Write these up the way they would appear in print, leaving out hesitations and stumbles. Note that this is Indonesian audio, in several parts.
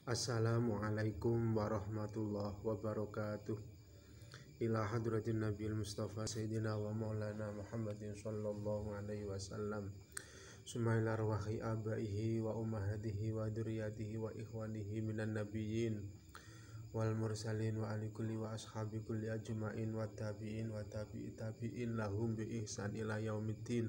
Assalamualaikum warahmatullahi wabarakatuh. Ila hadratin Nabil Mustafa Sayyidina wa maulana Muhammadin sallallahu alaihi wasallam. Sumailar wahi abaihi wa ummahatihi wa duriyatihi wa ikhwanihi minan nabiyyin wal mursalin wa ali kulli wa ashabi kulli ajma'in wa tabi'in wa tabi'i tabi'in lahum bi ihsan ila yaumiddin.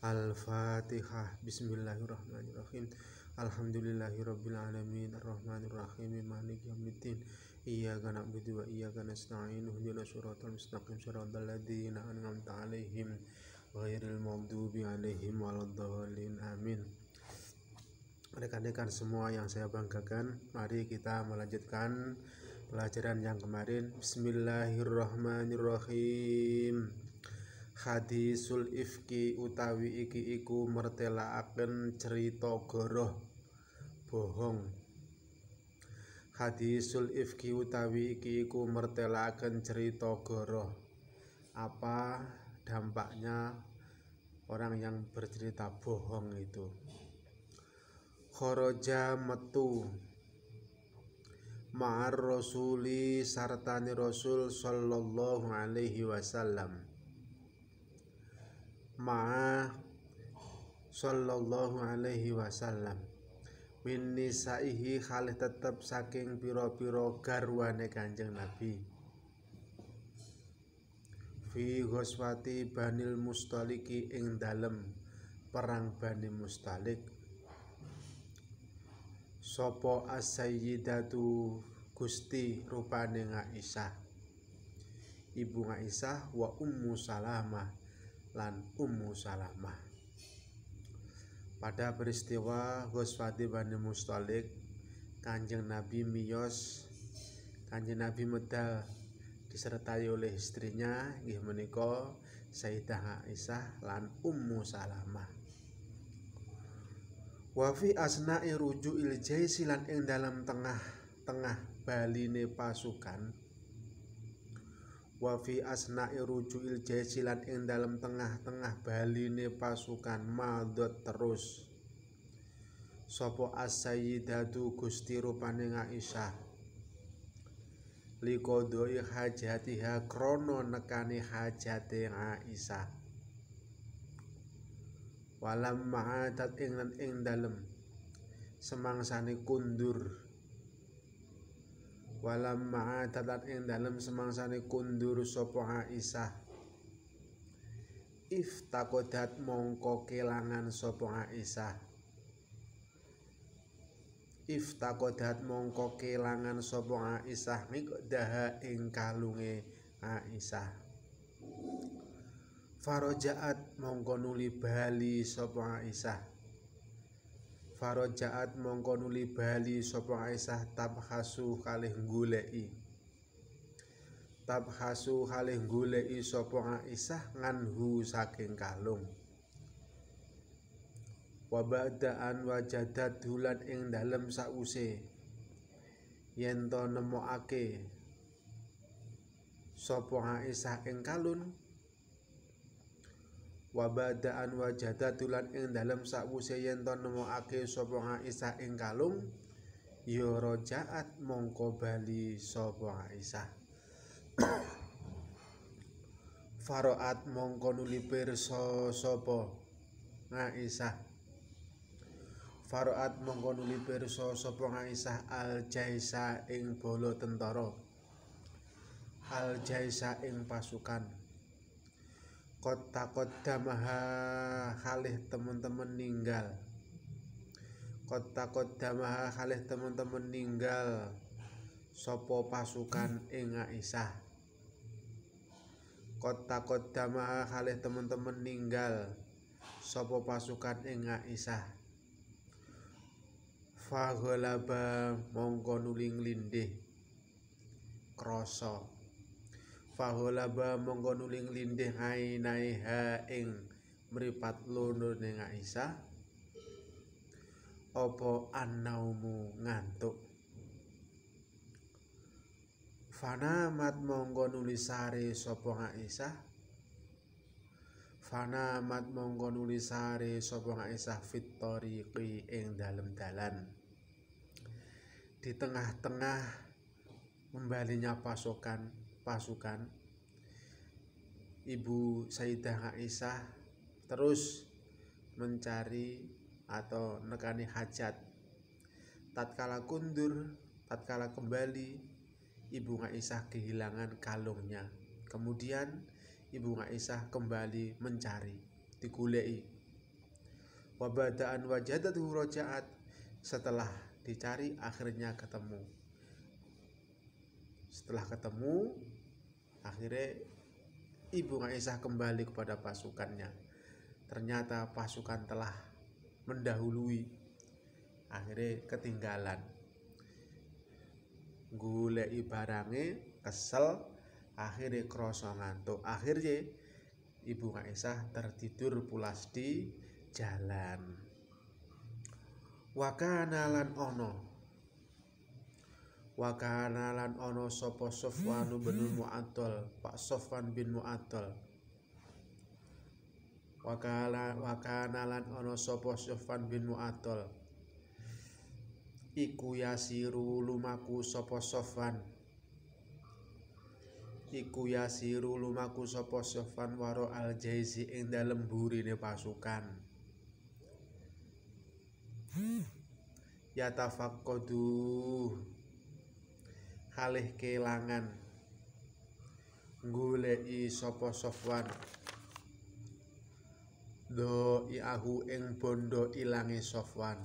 Al-Fatihah. Bismillahirrahmanirrahim. Alhamdulillahirabbil alamin arrahmanir rahim maliki yaumiddin. Iyyaka na'budu wa iyyaka nasta'in ihdinas siratal mustaqim siratal ladzina an'amta 'alaihim ghairil maghdubi 'alaihim waladdallin. Amin. Rekan-rekan semua yang saya banggakan, mari kita melanjutkan pelajaran yang kemarin. Bismillahirrahmanirrahim. Hadisul ifki utawi iki iku mertelaaken cerita goroh bohong. Hadisul ifki utawi iki iku mertelaaken cerita goroh. Apa dampaknya orang yang bercerita bohong itu? Khoroja metu ma'ar rasuli sartani rasul sallallahu alaihi wasallam. Ma'a sallallahu alaihi wasallam min nisaihi khalih tetep saking piro-piro garwane Kanjeng Nabi. Fi ghuswati Banil Mustaliki ing dalem perang Bani Mustalik. Sopo as-sayyidatu Gusti rupane Aisyah, ibu Aisyah wa Ummu Salamah lan Ummu Salamah. Pada peristiwa Ghuswati Bani Mustalik, Kanjeng Nabi miyos, Kanjeng Nabi medal disertai oleh istrinya nggih menika Sayyidah Aisyah lan Ummu Salamah. Wa fi asna'i ruju'il jaisi lan ing dalam tengah-tengah baline pasukan. Wa fi asna'i ruju'il jaisi lan ing dalam tengah-tengah baline pasukan madot terus sapa as-sayyidatu Gusti rupane Aisyah liqodoi hajatiha krono nekani hajate Aisyah. Walam ma'adat ing dalem semangsane kundur. Walam ma'adat ing dalem semangsane kundur sapa Aisyah. Iftakodat mongko kelangan sapa Aisyah. Iftakodat mongko kelangan sapa Aisyah miqdaha ing kalunge Aisyah. Farojaat mongko nuli bali sapa Aisyah. Farojaat mongko nuli bali sapa Aisyah tabhasu kalih goleki. Tabhasu kalih goleki sapa Aisyah nganhu saking kalung. Wa ba'daan wajadat hulan ing dalem sause yen to nemokake sapa Aisyah ing kalung. Wa ba'daan wajadat hulan ing dalem sause yen to nemokake sapa Aisyah ing kalung, ya rojaat mongko bali sapa Aisyah. Faroat mongko nuli pirsa sapa Aisyah. Faroat mongko nuli pirsa sapa Aisyah al-jaisa ing bala tentara. Al-jaisa ing pasukan. Qad-taqaddamaha khalih teman-teman ninggal. Qad-taqaddamaha khalih teman-teman ninggal sapa pasukan ing Aisyah. Qad-taqaddamaha khalih teman-teman ninggal sapa pasukan ing Aisyah. Fa ghalaba mongko nuli nglindih krasa. Fa ghalaba mongko nuli nglindih ainaiha ing mripat lono ning Aisyah apa annaumu ngantuk. Fanamat mongko nuli sare sapa Aisyah. Fanamat mongko nuli sare sapa Aisyah fit tariqi ing dalem dalan. Di tengah-tengah membalinya pasukan, Ibu Sayyidah Aisyah terus mencari atau nekani hajat. Tatkala kembali, Ibu Aisyah kehilangan kalungnya. Kemudian Ibu Aisyah kembali mencari, digulei. Wabadaan wajadatuhu rojaat, setelah dicari akhirnya ketemu. Setelah ketemu, akhirnya Ibu Aisyah kembali kepada pasukannya. Ternyata pasukan telah mendahului, akhirnya ketinggalan. Goleki barange, kesel, akhirnya krasa ngantuk. Akhirnya Ibu Aisyah tertidur pulas di jalan. Wakana lan ono sapa Sofwan bin Mu'attal, Pak Sofwan bin Mu'attal. Wakana lan ono sapa Sofwan bin Mu'attal. Iku yasiru lumaku sapa Sofwan. Waro al-Jaizi ing dalem burine pasukan. Yatafaqqadu kalih kelangan goleki sapa Sofwan do iahu ing bondo ilange Sofwan.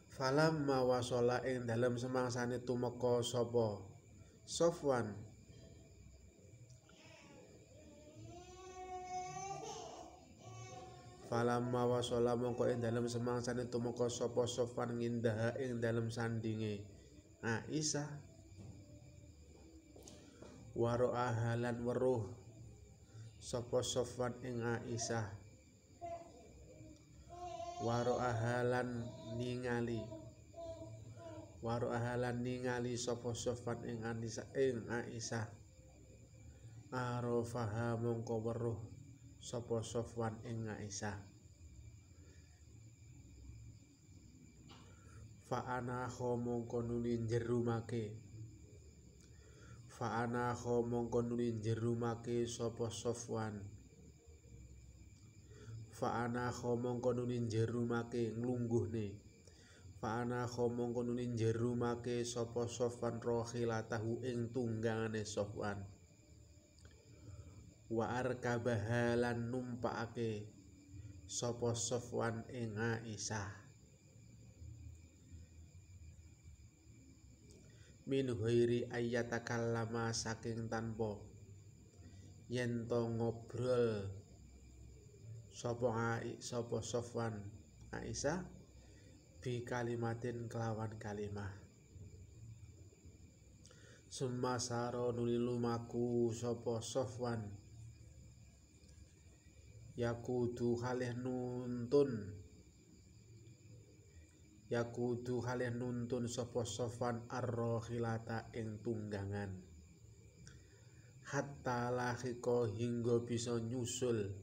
Falamma wasala ing dalem semangsane tumeka sapa Sofwan Falamma wasala mongko ing dalem semangsane tumeka sapa Sofwan ngindah ing dalem sandinge Aisyah. Waro ahalan weruh sapa Sofwan ing Aisyah. Waro ahalan ningali sapa Sofwan ing Aisyah. Arafaha mongko weruh sapa Sofwan ing Aisyah. Fa'ana kho mongko nuli njerumake sapa Sofwan. Fa'ana kho mongko nuli njerumake sapa Sofwan rohilatahu ing tunggangane Sofwan. Wa arkabaha lan numpakake sapa Sofwan ing Aisyah. Min ghairi ayyatakallama, saking tanpa yen to ngobrol sapa Sofwan Aisyah bi kalimatin kelawan kalimah. Sumasaro nuli lumaku sapa Sofwan yakudu halih nuntun sapa Sofwan ar-rohilata ing tunggangan. Hatta lahika hingga bisa nyusul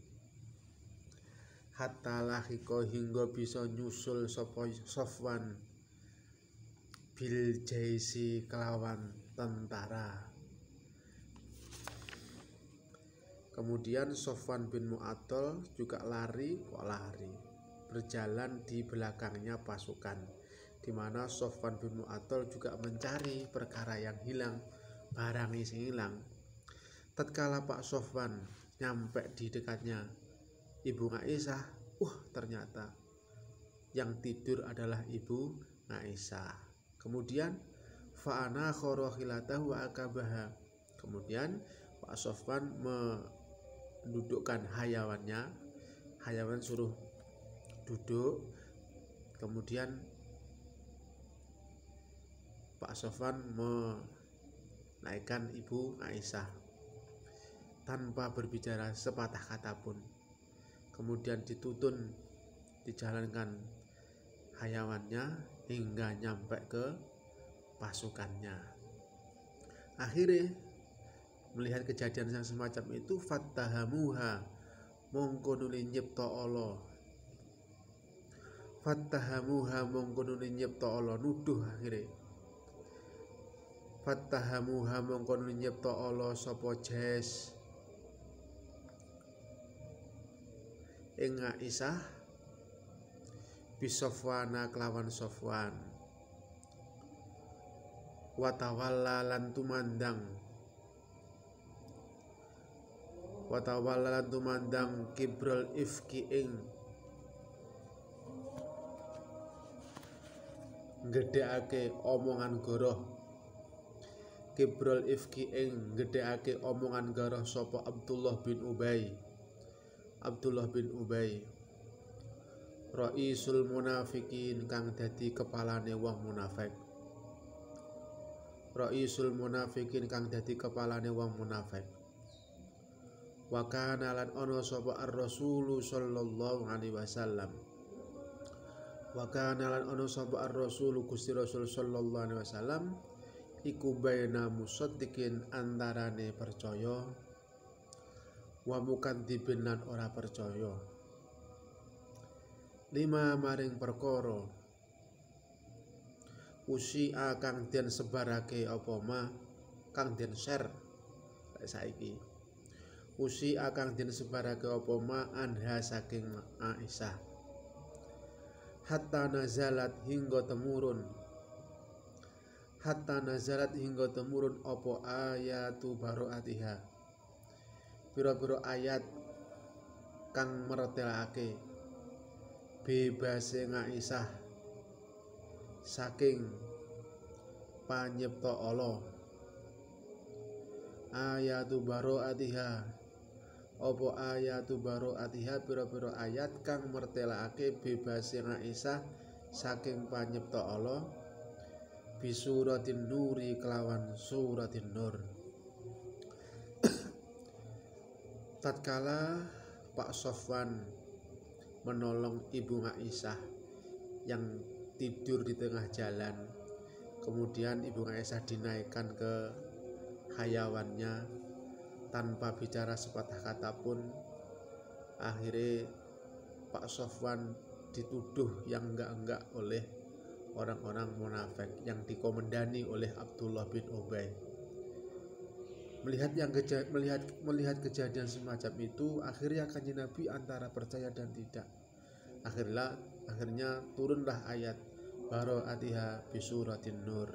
sapa Sofwan bil jaisi kelawan tentara. Kemudian Sofwan bin Mu'attal juga lari berjalan di belakangnya pasukan, di mana Sofwan bin Mu'attal juga mencari perkara yang hilang, barang yang hilang. Tatkala Pak Sofwan nyampe di dekatnya Ibu Aisyah, ternyata yang tidur adalah Ibu Aisyah. Kemudian fa'ana khorohilatahu wa akabaha. Kemudian Pak Sofwan mendudukkan hayawan suruh duduk. Kemudian Pak Sofwan menaikkan Ibu Aisyah tanpa berbicara sepatah kata pun. Kemudian dijalankan hayawannya hingga nyampe ke pasukannya. Akhirnya melihat kejadian yang semacam itu, fattahamuha mongko nuli nyipta Allah Fattahamuha mongko nuli nyipta Allah nuduh akhire. Fattahamuha mongko nuli nyipta Allah sapa jes ing Aisyah bisofwana kelawan Sofwan. Watawalla lan tumandang kibrol ifki ing gedheake omongan goroh. Kibrol ifki ing gedheake omongan goroh sapa Abdullah bin Ubay Raisul munafikin kang dadi kepalane wong munafik. Raisul munafikin kang dadi kepalane wong munafik. Wa kana lan ana sapa ar-rasul sallallahu alaihi wasallam. Wa kana lan ana sapa ar-rasul Gusti Rasul sallallahu alaihi wasallam iku baina musaddiqin antarane percaya wa mukadzibin lan ora percaya. Lima maring perkara usia kang den sebarake apa ma kang den share saiki. Usia kang den sebarake apa ma anha saking Aisyah. Hatta nazalat hingga temurun apa ayatu baro'atiha. Pira-pira ayat kang mertelake bebase Aisyah saking panyipta Allah. Ayatu baro'atiha apa ayatu baro'atiha pira-pira ayat kang mertelake bebase Aisyah saking panyipta Allah bisuratin nuri kelawan suratin nur. Tatkala Pak Sofwan menolong Ibu Aisyah yang tidur di tengah jalan, kemudian Ibu Aisyah dinaikkan ke hayawannya tanpa bicara sepatah kata pun. Akhirnya Pak Sofwan dituduh yang enggak oleh orang-orang munafik yang dikomandani oleh Abdullah bin Ubay. Melihat kejadian semacam itu, akhirnya Kanjeng Nabi antara percaya dan tidak. Akhirnya turunlah ayat baro'atiha bisuratin nur.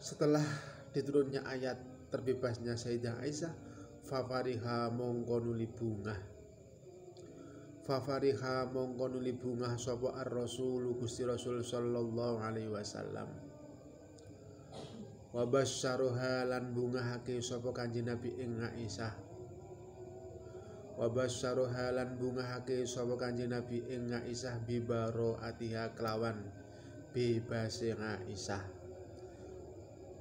Setelah diturunnya ayat terbebasnya Sayyidah Aisyah, fafariha mongko nuli bungah sapa ar-rasul Gusti Rasul sallallahu alaihi wasallam. Wa basyaruha lan bungahake sapa Kanjeng Nabi ing Aisyah. Bibaro atiha kelawan bebase Aisyah.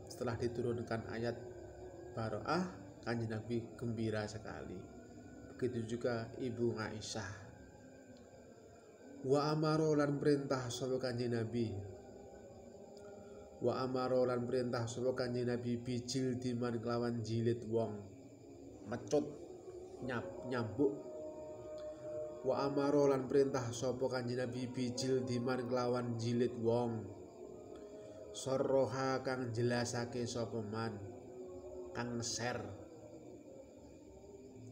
Setelah diturunkan ayat baro'ah, Kanjeng Nabi gembira sekali. Begitu juga Ibu Aisyah. Wa amaro lan perintah sapa Kanjeng Nabi bijil diman kelawan jilid wong, mecut nyambuk. Wa amaro lan perintah sapa Kanjeng Nabi bijil diman kelawan jilid wong, sarroha kang jelasake sapa man, kang share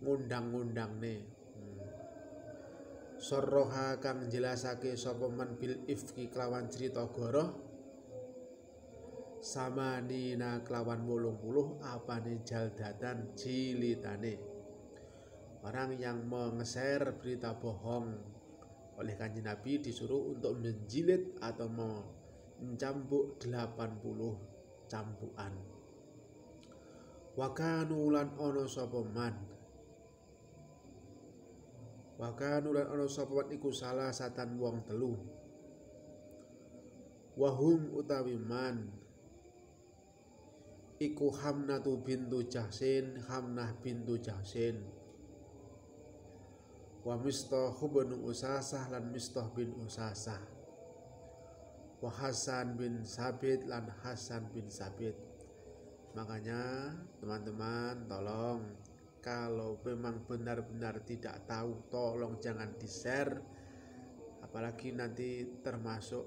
ngundang-undangne. Sarroha kang jelasake sapa man bil ifki kelawan cerita goroh, samanina kelawan 80 apane jaldatan jilitane. Orang yang mengeser berita bohong oleh Kanjeng Nabi disuruh untuk menjilid atau mencambuk 80 cambukan. Wa kanu lan ana sapa man iku salah satan wong telu. Wahum utawi man iku Hamnah bintu Jahsin, wa Mistah bin Usasah lan Mistah bin Usasah, wa Hasan bin Sabit lan Hasan bin Sabit. Makanya teman-teman tolong, kalau memang benar-benar tidak tahu, tolong jangan di-share apalagi nanti termasuk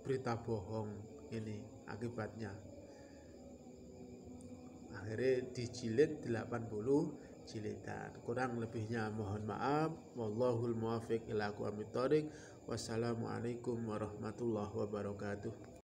berita bohong ini akibatnya. Akhirnya dijilid 80 jilidan. Kurang lebihnya mohon maaf. Wallahul muwaffiq ila aqwamit thoriq. Wassalamualaikum warahmatullahi wabarakatuh.